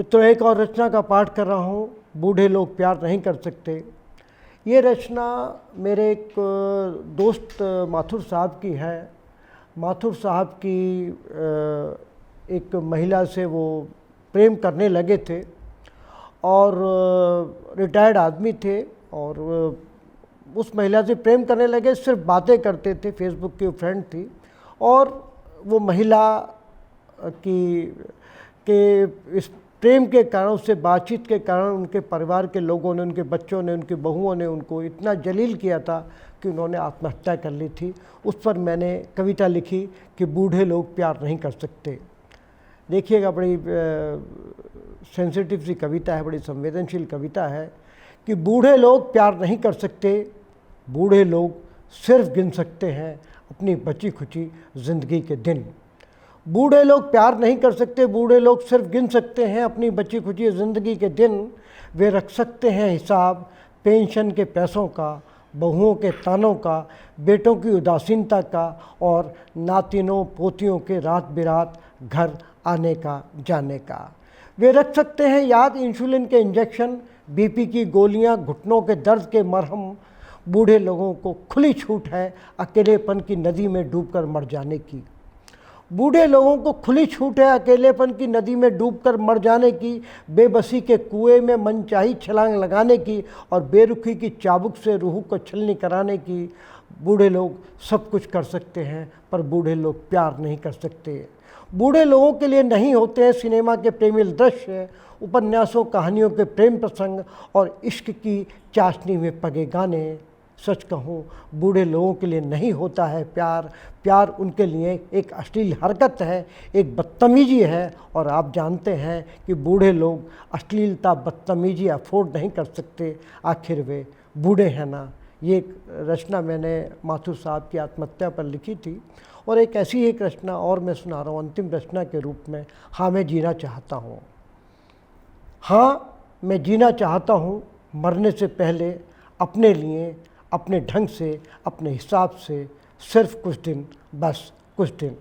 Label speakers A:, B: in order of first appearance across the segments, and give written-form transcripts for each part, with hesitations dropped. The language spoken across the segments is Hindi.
A: मित्रों, एक और रचना का पाठ कर रहा हूँ, बूढ़े लोग प्यार नहीं कर सकते। ये रचना मेरे एक दोस्त माथुर साहब की है। माथुर साहब की एक महिला से वो प्रेम करने लगे थे और रिटायर्ड आदमी थे और उस महिला से प्रेम करने लगे, सिर्फ बातें करते थे, फेसबुक की फ्रेंड थी। और वो महिला के इस प्रेम के कारण, उससे बातचीत के कारण उनके परिवार के लोगों ने, उनके बच्चों ने, उनकी बहुओं ने उनको इतना जलील किया था कि उन्होंने आत्महत्या कर ली थी। उस पर मैंने कविता लिखी कि बूढ़े लोग प्यार नहीं कर सकते। देखिएगा, बड़ी सेंसिटिव सी कविता है, बड़ी संवेदनशील कविता है कि बूढ़े लोग प्यार नहीं कर सकते, बूढ़े लोग सिर्फ गिन सकते हैं अपनी बची खुची ज़िंदगी के दिन। बूढ़े लोग प्यार नहीं कर सकते, बूढ़े लोग सिर्फ गिन सकते हैं अपनी बची खुची ज़िंदगी के दिन। वे रख सकते हैं हिसाब पेंशन के पैसों का, बहुओं के तानों का, बेटों की उदासीनता का और नातिनों पोतियों के रात बिरात घर आने का जाने का। वे रख सकते हैं याद इंसुलिन के इंजेक्शन, बीपी की गोलियां, घुटनों के दर्द के मरहम। बूढ़े लोगों को खुली छूट है अकेलेपन की नदी में डूबकर मर जाने की। बूढ़े लोगों को खुली छूट है अकेलेपन की नदी में डूबकर मर जाने की, बेबसी के कुएं में मनचाही छलांग लगाने की और बेरुखी की चाबुक से रूह को छलनी कराने की। बूढ़े लोग सब कुछ कर सकते हैं पर बूढ़े लोग प्यार नहीं कर सकते। बूढ़े लोगों के लिए नहीं होते हैं सिनेमा के प्रेमिल दृश्य, उपन्यासों कहानियों के प्रेम प्रसंग और इश्क की चाशनी में पगे गाने। सच कहूँ, बूढ़े लोगों के लिए नहीं होता है प्यार। प्यार उनके लिए एक अश्लील हरकत है, एक बदतमीजी है। और आप जानते हैं कि बूढ़े लोग अश्लीलता, बदतमीजी अफोर्ड नहीं कर सकते, आखिर वे बूढ़े हैं ना। ये एक रचना मैंने माथुर साहब की आत्महत्या पर लिखी थी। और एक ऐसी एक रचना और मैं सुना रहा हूँ अंतिम रचना के रूप में। हाँ, मैं जीना चाहता हूँ। हाँ, मैं जीना चाहता हूँ, मरने से पहले अपने लिए, अपने ढंग से, अपने हिसाब से, सिर्फ कुछ दिन, बस कुछ दिन।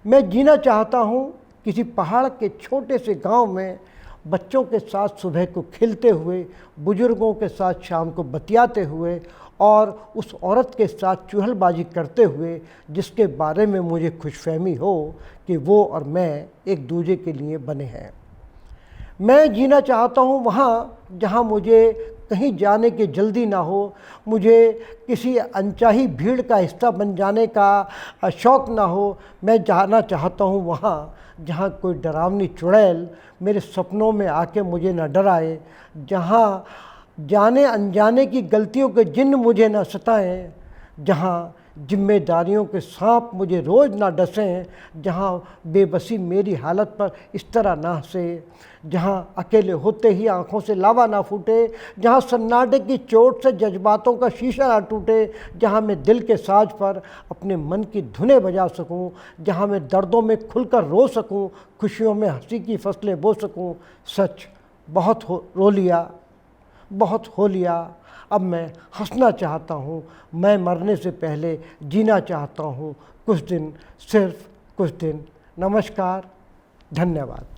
A: मैं जीना चाहता हूँ किसी पहाड़ के छोटे से गांव में, बच्चों के साथ सुबह को खेलते हुए, बुजुर्गों के साथ शाम को बतियाते हुए और उस औरत के साथ चुहलबाजी करते हुए जिसके बारे में मुझे खुशफहमी हो कि वो और मैं एक दूसरे के लिए बने हैं। मैं जीना चाहता हूँ वहाँ जहाँ मुझे कहीं जाने की जल्दी ना हो, मुझे किसी अनचाही भीड़ का हिस्सा बन जाने का शौक़ ना हो। मैं जाना चाहता हूँ वहाँ जहाँ कोई डरावनी चुड़ैल मेरे सपनों में आके मुझे न डराए, जहाँ जाने अनजाने की गलतियों के जिन्न मुझे न सताएं, जहाँ जिम्मेदारियों के सांप मुझे रोज़ ना डसें, जहाँ बेबसी मेरी हालत पर इस तरह ना हंसे, जहाँ अकेले होते ही आँखों से लावा ना फूटे, जहाँ सन्नाटे की चोट से जज्बातों का शीशा ना टूटे, जहाँ मैं दिल के साज पर अपने मन की धुनें बजा सकूं, जहाँ मैं दर्दों में खुलकर रो सकूं, खुशियों में हंसी की फसलें बो सकूं। सच, बहुत रो लिया, बहुत हो लिया, अब मैं हंसना चाहता हूँ। मैं मरने से पहले जीना चाहता हूँ कुछ दिन, सिर्फ कुछ दिन। नमस्कार, धन्यवाद।